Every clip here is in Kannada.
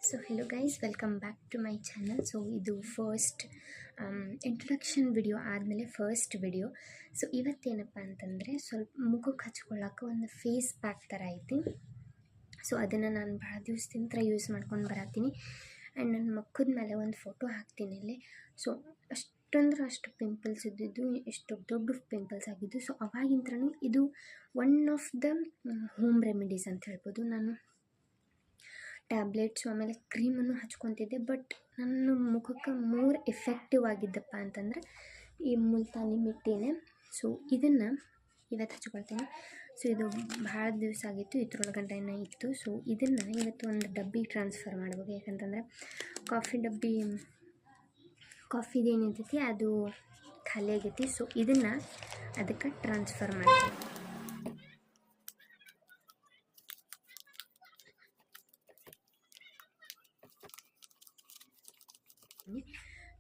So hello guys, welcome back to my channel. So ಇದು ಫಸ್ಟ್ ಇಂಟ್ರೊಡಕ್ಷನ್ ವಿಡಿಯೋ ಆದಮೇಲೆ ಫಸ್ಟ್ ವಿಡಿಯೋ. ಸೊ ಇವತ್ತೇನಪ್ಪ ಅಂತಂದರೆ ಸ್ವಲ್ಪ ಮುಖಕ್ಕೆ ಹಚ್ಕೊಳ್ಳೋಕೆ ಒಂದು ಫೇಸ್ ಪ್ಯಾಕ್ ಥರ ಐತಿ. ಸೊ ಅದನ್ನು ನಾನು ಭಾಳ ದಿವಸದಿಂದ ಯೂಸ್ ಮಾಡ್ಕೊಂಡು ಬರತ್ತೀನಿ. ಆ್ಯಂಡ್ ನನ್ನ ಮುಖದ ಮೇಲೆ ಒಂದು ಫೋಟೋ ಹಾಕ್ತೀನಿ ಇಲ್ಲಿ. ಸೊ ಅಷ್ಟಂದ್ರೆ ಅಷ್ಟು ಪಿಂಪಲ್ಸ್ ಇದ್ದಿದ್ದು, ಎಷ್ಟು ದೊಡ್ಡ ಪಿಂಪಲ್ಸ್ ಆಗಿದ್ದು. ಸೊ ಅವಾಗಿಂತ್ರನೂ ಇದು one of the home remedies ಅಂತ ಹೇಳ್ಬೋದು. ನಾನು ಟ್ಯಾಬ್ಲೆಟ್ಸು ಆಮೇಲೆ ಕ್ರೀಮನ್ನು ಹಚ್ಕೊತಿದ್ದೆ, ಬಟ್ ನನ್ನ ಮುಖಕ್ಕೆ ಮೋರ್ ಎಫೆಕ್ಟಿವ್ ಆಗಿದ್ದಪ್ಪ ಅಂತಂದರೆ ಈ ಮುಲ್ತಾನಿ ಮಿಟ್ಟಿನೇ. ಸೊ ಇದನ್ನು ಇವತ್ತು ಹಚ್ಕೊಳ್ತೀನಿ. ಸೊ ಇದು ಭಾಳ ದಿವಸ ಆಗಿತ್ತು, ಇದ್ರೊಳಗಡೆನೇ ಇತ್ತು. ಸೊ ಇದನ್ನು ಇವತ್ತು ಒಂದು ಡಬ್ಬಿಗೆ ಟ್ರಾನ್ಸ್ಫರ್ ಮಾಡ್ಬೇಕು. ಯಾಕಂತಂದರೆ ಕಾಫಿದೇನಿರ್ತೈತಿ ಅದು ಖಾಲಿ ಆಗೈತಿ. ಸೊ ಇದನ್ನು ಅದಕ್ಕೆ ಟ್ರಾನ್ಸ್ಫರ್ ಮಾಡ್ತೀನಿ.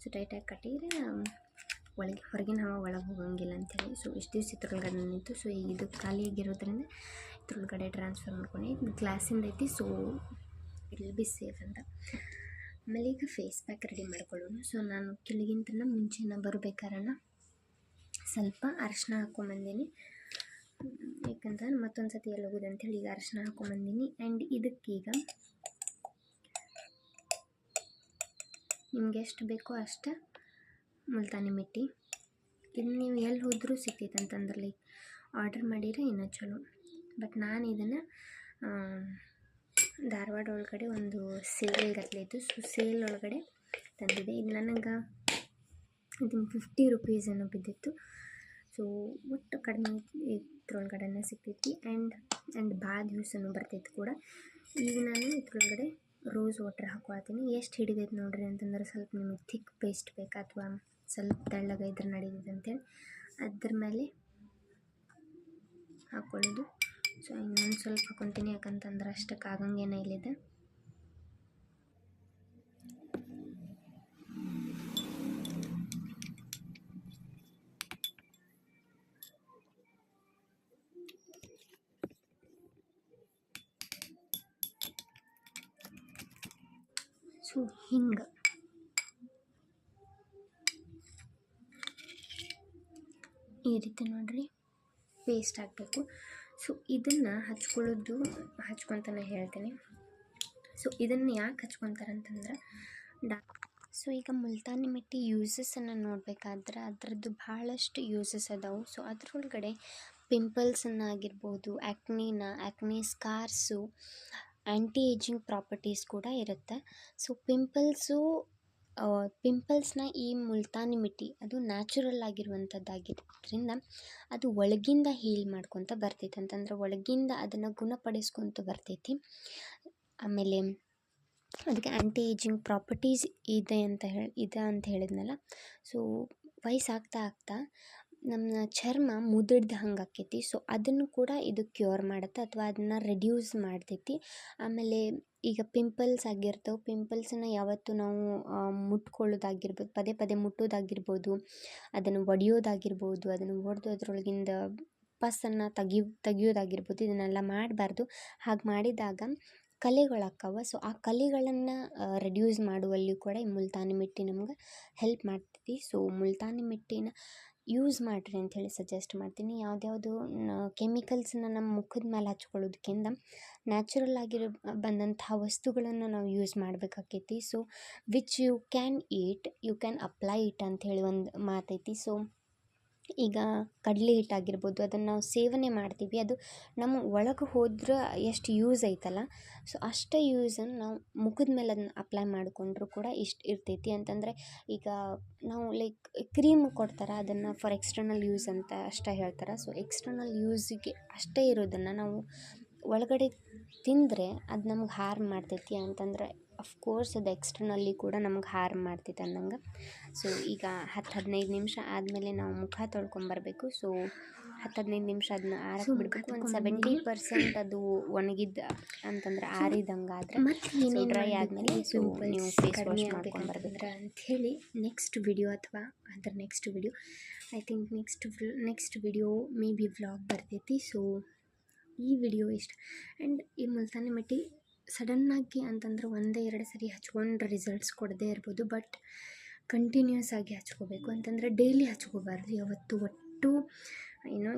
ಸೊ ಟೈಟಾಗಿ ಕಟ್ಟಿದರೆ ಹೊರಗಿನ ಹವಾ ಒಳಗೆ ಹೋಗಂಗಿಲ್ಲ ಅಂಥೇಳಿ. ಸೊ ಇಷ್ಟು ದಿವಸ ಇದ್ರೊಳಗಡೆ ನಿಂತು. ಸೊ ಈಗ ಇದು ಖಾಲಿಯಾಗಿರೋದ್ರಿಂದ ಇದ್ರೊಳಗಡೆ ಟ್ರಾನ್ಸ್ಫರ್ ಮಾಡ್ಕೊಂಡು ಇದು ಗ್ಲಾಸಿಂದ ಐತಿ. So it will be safe ಅಂತ. ಆಮೇಲೆ ಈಗ ಫೇಸ್ ಪ್ಯಾಕ್ ರೆಡಿ ಮಾಡ್ಕೊಳ್ಳೋಣ. ಸೊ ನಾನು ಕೆಳಗಿಂತ ಮುಂಚೆನ ಬರಬೇಕಾರಣ ಸ್ವಲ್ಪ ಅರಿಶಿನ ಹಾಕ್ಕೊಂಬಂದೀನಿ. ಯಾಕಂತಂದ್ರೆ ಮತ್ತೊಂದು ಸತಿ ಎಲ್ಲಿ ಹೋಗೋದು ಅಂಥೇಳಿ ಈಗ ಅರಿಶಿನ ಹಾಕ್ಕೊಂಬಂದೀನಿ. ಆ್ಯಂಡ್ ಇದಕ್ಕೀಗ ನಿಮ್ಗೆ ಎಷ್ಟು ಬೇಕೋ ಅಷ್ಟು ಮುಲ್ತಾನಿ ಮಿಟ್ಟಿ. ಇದು ನೀವು ಎಲ್ಲಿ ಹೋದರೂ ಸಿಗ್ತೈತೆ ಅಂತಂದ್ರೆ ಲೈಕ್ ಆರ್ಡರ್ ಮಾಡಿದರೆ ಇನ್ನೂ ಚಲೋ. ಬಟ್ ನಾನು ಇದನ್ನು ಧಾರವಾಡ ಒಳಗಡೆ ಒಂದು ಸೇಲ್ ಗಟ್ಟಲೆ ಇತ್ತು. ಸೊ ಸೇಲ್ ಒಳಗಡೆ ತಂದಿದೆ. ಇದು ನನಗೆ ಇದನ್ನು 50 ರೂಪೀಸ್ ಏನೋ ಬಿದ್ದಿತ್ತು. ಸೊ ಒಟ್ಟು ಕಡಿಮೆ ಇದ್ರೊಳಗಡೆ ಸಿಗ್ತೈತಿ. ಆ್ಯಂಡ್ ಭಾಳ ದಿವಸನೂ ಬರ್ತೈತಿ ಕೂಡ. ಈಗ ನಾನು ಇದ್ರೊಳಗಡೆ ರೋಸ್ ವಾಟರ್ ಹಾಕ್ಕೊಳ್ತೀನಿ. ಎಷ್ಟು ಹಿಡಿದೈತೆ ನೋಡ್ರಿ ಅಂತಂದ್ರೆ ಸ್ವಲ್ಪ ನಿಮಗೆ ಥಿಕ್ ಪೇಸ್ಟ್ ಬೇಕಾ ಅಥವಾ ಸ್ವಲ್ಪ ತೆಳ್ಳಗೆ ಇದ್ರೆ ನಡೀತೈತೆ ಅಂತೇಳಿ ಅದ್ರ ಮೇಲೆ ಹಾಕ್ಕೊಳ್ಳೋದು. ಸೊ ಇನ್ನೊಂದು ಸ್ವಲ್ಪ ಹಾಕ್ಕೊತೀನಿ, ಯಾಕಂತಂದ್ರೆ ಅಷ್ಟಕ್ಕೆ ಆಗಂಗೇನೆ ಇಲ್ಲಿದೆ. ಸೊ ಹಿಂಗೆ ಈ ರೀತಿ ನೋಡ್ರಿ ಪೇಸ್ಟ್ ಹಾಕಬೇಕು. ಸೊ ಇದನ್ನು ಹಚ್ಕೊತಾನೆ ಹೇಳ್ತೀನಿ. ಸೊ ಇದನ್ನು ಯಾಕೆ ಹಚ್ಕೊತಾರೆ ಅಂತಂದ್ರೆ ಸೊ ಈಗ ಮುಲ್ತಾನಿ ಮಿಟ್ಟಿ ಯೂಸಸನ್ನು ನೋಡಬೇಕಾದ್ರೆ ಅದರದ್ದು ಭಾಳಷ್ಟು ಯೂಸಸ್ ಅದಾವೆ. ಸೊ ಅದರೊಳಗಡೆ ಪಿಂಪಲ್ಸನ್ನಾಗಿರ್ಬೋದು, ಆ್ಯಕ್ನಿ ಸ್ಕಾರ್ಸು, ಆ್ಯಂಟಿ ಏಜಿಂಗ್ ಪ್ರಾಪರ್ಟೀಸ್ ಕೂಡ ಇರುತ್ತೆ. ಸೊ ಪಿಂಪಲ್ಸ್ನ ಈ ಮುಲ್ತಾನಿ ಮಿಟ್ಟಿ ಅದು ನ್ಯಾಚುರಲ್ ಆಗಿರುವಂಥದ್ದಾಗಿರೋದ್ರಿಂದ ಅದು ಒಳಗಿಂದ ಹೀಲ್ ಮಾಡ್ಕೊತ ಬರ್ತೈತೆ. ಅಂತಂದ್ರೆ ಒಳಗಿಂದ ಅದನ್ನು ಗುಣಪಡಿಸ್ಕೊತ ಬರ್ತೈತಿ. ಆಮೇಲೆ ಅದಕ್ಕೆ ಆ್ಯಂಟಿ ಏಜಿಂಗ್ ಪ್ರಾಪರ್ಟೀಸ್ ಇದೆ ಅಂತ ಹೇಳಿದ್ನಲ್ಲ. ಸೊ ವಯಸ್ಸಾಗ್ತಾ ನಮ್ಮ ಚರ್ಮ ಮುದುಡ್ದು ಹಂಗೆ ಆಕೈತಿ. ಸೊ ಅದನ್ನು ಕೂಡ ಇದು ಕ್ಯೂರ್ ಮಾಡುತ್ತೆ ಅಥವಾ ಅದನ್ನು ರೆಡ್ಯೂಸ್ ಮಾಡ್ತೈತಿ. ಆಮೇಲೆ ಈಗ ಪಿಂಪಲ್ಸ್ ಆಗಿರ್ತವೆ, ಪಿಂಪಲ್ಸನ್ನು ಯಾವತ್ತೂ ನಾವು ಮುಟ್ಕೊಳ್ಳೋದಾಗಿರ್ಬೋದು, ಪದೇ ಪದೇ ಮುಟ್ಟೋದಾಗಿರ್ಬೋದು, ಅದನ್ನು ಒಡೆಯೋದಾಗಿರ್ಬೋದು, ಅದನ್ನು ಒಡೆದು ಅದರೊಳಗಿಂದ ಪಸ್ಸನ್ನು ತೆಗಿಯೋದಾಗಿರ್ಬೋದು, ಇದನ್ನೆಲ್ಲ ಮಾಡಬಾರ್ದು. ಹಾಗೆ ಮಾಡಿದಾಗ ಕಲೆಗಳಾಕ್ಕವ. ಸೊ ಆ ಕಲೆಗಳನ್ನು ರೆಡ್ಯೂಸ್ ಮಾಡುವಲ್ಲಿ ಕೂಡ ಈ ಮುಲ್ತಾನಿ ಮಿಟ್ಟಿ ನಮ್ಗೆ ಹೆಲ್ಪ್ ಮಾಡ್ತೈತಿ. ಸೊ ಮುಲ್ತಾನಿ ಮಿಟ್ಟಿನ ಯೂಸ್ ಮಾಡಿರಿ ಅಂಥೇಳಿ ಸಜೆಸ್ಟ್ ಮಾಡ್ತೀನಿ. ಯಾವುದ್ಯಾವುದು ಕೆಮಿಕಲ್ಸನ್ನ ನಮ್ಮ ಮುಖದ ಮೇಲೆ ಹಚ್ಕೊಳ್ಳೋದಕ್ಕಿಂತ ನ್ಯಾಚುರಲ್ ಬಂದಂತಹ ವಸ್ತುಗಳನ್ನು ನಾವು ಯೂಸ್ ಮಾಡಬೇಕಾಕೈತಿ. So which you can eat, you can apply it ಅಂಥೇಳಿ ಒಂದು ಮಾತೈತಿ. ಸೊ ಈಗ ಕಡಲೆ ಹಿಟ್ಟಾಗಿರ್ಬೋದು, ಅದನ್ನು ನಾವು ಸೇವನೆ ಮಾಡ್ತೀವಿ, ಅದು ನಮ್ಮ ಒಳಗೆ ಹೋದ್ರೆ ಎಷ್ಟು ಯೂಸ್ ಐತಲ್ಲ, ಸೊ ಅಷ್ಟೇ ಯೂಸನ್ನು ನಾವು ಮುಖದ ಮೇಲೆ ಅದನ್ನ ಅಪ್ಲೈ ಮಾಡಿಕೊಂಡ್ರೂ ಕೂಡ ಇಷ್ಟು ಇರ್ತೈತಿ. ಅಂತಂದರೆ ಈಗ ನಾವು ಲೈಕ್ ಕ್ರೀಮ್ ಕೊಡ್ತಾರೆ, ಅದನ್ನು ಫಾರ್ ಎಕ್ಸ್ಟರ್ನಲ್ ಯೂಸ್ ಅಂತ ಅಷ್ಟೇ ಹೇಳ್ತಾರೆ. ಸೊ ಎಕ್ಸ್ಟರ್ನಲ್ ಯೂಸಿಗೆ ಅಷ್ಟೇ ಇರೋದನ್ನು ನಾವು ಒಳಗಡೆ ತಿಂದರೆ ಅದು ನಮ್ಗೆ ಹಾರ್ಮ್ ಮಾಡ್ತೈತಿ. ಅಂತಂದರೆ ಅಫ್ಕೋರ್ಸ್ ಅದು ಎಕ್ಸ್ಟರ್ನಲ್ಲಿ ಕೂಡ ನಮ್ಗೆ ಹಾರ್ಮ್ ಮಾಡ್ತೈತೆ ಅನ್ನಂಗೆ. ಸೊ ಈಗ 10-15 ನಿಮಿಷ ಆದಮೇಲೆ ನಾವು ಮುಖ ತೊಳ್ಕೊಂಬರ್ಬೇಕು. ಸೊ 10-15 ನಿಮಿಷ ಅದನ್ನ ಆರಕ್ಕೆ ಬಿಡಬೇಕು. ಒಂದು 70% ಅದು ಒಣಗಿದ್ದು ಅಂತಂದ್ರೆ ಆರಿದಂಗೆ ಆದರೆ ಡ್ರೈ ಆದಮೇಲೆ ಸೊ ನೀವು ಫೇಸ್ ವಾಶ್ ಮಾಡ್ಕೊಂಬರ್ಬೇಕು ಅಂಥೇಳಿ ನೆಕ್ಸ್ಟ್ ವಿಡಿಯೋ ಅಥವಾ ಅದರ next video I think next video may be vlog ಬರ್ತೈತಿ. ಸೊ ಈ ವಿಡಿಯೋ ಇಷ್ಟ. ಆ್ಯಂಡ್ ಈ ಮುಲ್ತಾನಿ ಮಿಟ್ಟಿ ಸಡನ್ನಾಗಿ ಅಂತಂದ್ರೆ ಒಂದೇ ಎರಡು ಸರಿ ಹಚ್ಕೊಂಡ್ರೆ ರಿಸಲ್ಟ್ಸ್ ಕೊಡದೇ ಇರ್ಬೋದು, ಬಟ್ ಕಂಟಿನ್ಯೂಸ್ ಆಗಿ ಹಚ್ಕೋಬೇಕು. ಅಂತಂದರೆ ಡೈಲಿ ಹಚ್ಕೋಬಾರ್ದು ಯಾವತ್ತು, ಒಟ್ಟು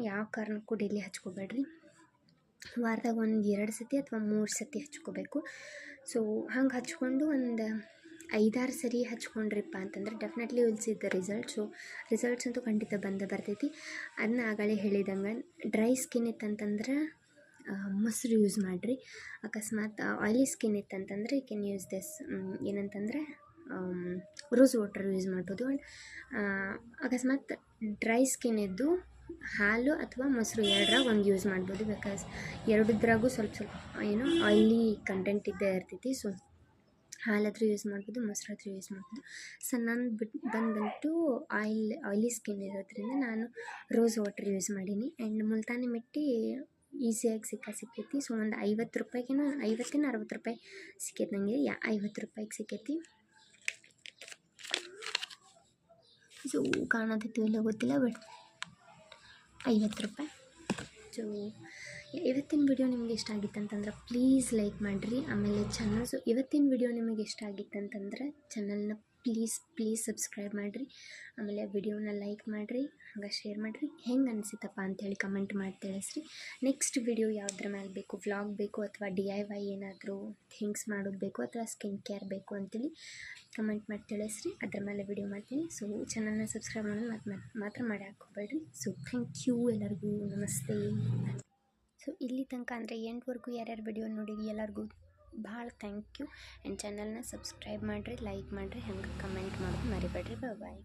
ಯಾವ ಕಾರಣಕ್ಕೂ ಡೈಲಿ ಹಚ್ಕೋಬೇಡ್ರಿ. ವಾರದಾಗ 1-2 ಸತಿ ಅಥವಾ 3 ಸತಿ ಹಚ್ಕೋಬೇಕು. ಸೊ ಹಂಗೆ ಹಚ್ಕೊಂಡು ಒಂದು 5-6 ಸರಿ ಹಚ್ಕೊಂಡ್ರಿಪ್ಪ ಅಂತಂದ್ರೆ definitely will see the results ಅಂತೂ ಖಂಡಿತ ಬರ್ತೈತಿ. ಅದನ್ನ ಆಗಳೇ ಹೇಳಿದಂಗೆ ಡ್ರೈ ಸ್ಕಿನ್ ಇತ್ತಂತಂದ್ರೆ ಮೊಸರು ಯೂಸ್ ಮಾಡಿರಿ. ಅಕಸ್ಮಾತ್ ಆಯ್ಲಿ ಸ್ಕಿನ್ ಇತ್ತಂತಂದ್ರೆ ಯು ಕ್ಯಾನ್ ಯೂಸ್ ದಿಸ್, ಏನಂತಂದರೆ ರೋಸ್ ವಾಟರ್ ಯೂಸ್ ಮಾಡ್ಬೋದು. ಅಕಸ್ಮಾತ್ ಡ್ರೈ ಸ್ಕಿನ್ ಇದ್ದು ಹಾಲು ಅಥವಾ ಮೊಸರು ಎರಡರಾಗ ಒಂದು ಯೂಸ್ ಮಾಡ್ಬೋದು. ಬಿಕಾಸ್ ಎರಡದ್ರಾಗೂ ಸ್ವಲ್ಪ ಆಯ್ಲಿ ಕಂಟೆಂಟ್ ಇದ್ದೇ ಇರ್ತೈತಿ. ಸೊ ಹಾಲಾದರೂ ಯೂಸ್ ಮಾಡ್ಬೋದು, ಮೊಸರಾದರೂ ಯೂಸ್ ಮಾಡ್ಬೋದು. ಸೊ ನಾನು ಬಂದ್ಬಿಟ್ಟು ಆಯ್ಲಿ ಸ್ಕಿನ್ ಇರೋದ್ರಿಂದ ನಾನು ರೋಸ್ ವಾಟರ್ ಯೂಸ್ ಮಾಡೀನಿ. ಆ್ಯಂಡ್ ಮುಲ್ತಾನಿ ಮಿಟ್ಟಿ ಈಸಿಯಾಗಿ ಸಿಕ್ಕೈತಿ. ಸೊ ಒಂದು 50 ರೂಪಾಯಿಗೇನೋ 50-60 ರೂಪಾಯಿ ಸಿಕ್ಕೈತಿ ನನಗೆ. 50 ರೂಪಾಯಿಗೆ ಸಿಕ್ಕೈತಿ. ಸೊ ಕಾಣತೈತಿ ಇಲ್ಲ ಗೊತ್ತಿಲ್ಲ, ಬಟ್ 50 ರೂಪಾಯಿ. ಸೊ ಇವತ್ತಿನ ವಿಡಿಯೋ ನಿಮಗೆ ಇಷ್ಟ ಆಗಿತ್ತಂತಂದ್ರೆ ಪ್ಲೀಸ್ ಲೈಕ್ ಮಾಡಿರಿ. ಆಮೇಲೆ ಇವತ್ತಿನ ವಿಡಿಯೋ ನಿಮಗೆ ಇಷ್ಟ ಆಗಿತ್ತಂತಂದ್ರೆ ಚಾನಲ್ನ ಪ್ಲೀಸ್ ಸಬ್ಸ್ಕ್ರೈಬ್ ಮಾಡಿರಿ. ಆಮೇಲೆ ವಿಡಿಯೋನ ಲೈಕ್ ಮಾಡಿರಿ, ಹಂಗೆ ಶೇರ್ ಮಾಡಿರಿ. ಹೆಂಗೆ ಅನಿಸಿತಪ್ಪ ಅಂಥೇಳಿ ಕಮೆಂಟ್ ಮಾಡಿ ತಿಳಿಸ್ರಿ. ನೆಕ್ಸ್ಟ್ ವಿಡಿಯೋ ಯಾವುದ್ರ ಮೇಲೆ ಬೇಕು, ವ್ಲಾಗ್ ಬೇಕು ಅಥವಾ DIY ಏನಾದರೂ ಥಿಂಗ್ಸ್ ಮಾಡೋದು ಬೇಕು ಅಥವಾ ಸ್ಕಿನ್ ಕೇರ್ ಬೇಕು ಅಂತೇಳಿ ಕಮೆಂಟ್ ಮಾಡಿ ತಿಳಿಸ್ರಿ. ಅದ್ರ ಮೇಲೆ ವಿಡಿಯೋ ಮಾಡ್ತೀನಿ. ಸೊ ಚಾನಲ್ನ ಸಬ್ಸ್ಕ್ರೈಬ್ ಮಾಡೋದು ಮಾತ್ರ ಮಾಡಿ ಹಾಕ್ಕೋಬೇಡ್ರಿ. ಸೊ ಥ್ಯಾಂಕ್ ಯು ಎಲ್ಲರಿಗೂ, ನಮಸ್ತೆ. ಸೊ ಇಲ್ಲಿ ತನಕ ಅಂದರೆ ಎಂಟ್ವರೆಗೂ ಯಾರ್ಯಾರು ವಿಡಿಯೋ ನೋಡಿರಿ ಎಲ್ಲರಿಗೂ ಭಾಳ ಥ್ಯಾಂಕ್ ಯು. ಆ್ಯಂಡ್ ಚಾನಲ್ನ ಸಬ್ಸ್ಕ್ರೈಬ್ ಮಾಡಿರಿ, ಲೈಕ್ ಮಾಡಿರಿ, ಹಂಗೆ ಕಮೆಂಟ್ ಮಾಡೋದು ಮರಿಬೇಡ್ರಿ. ಬಾಯ್.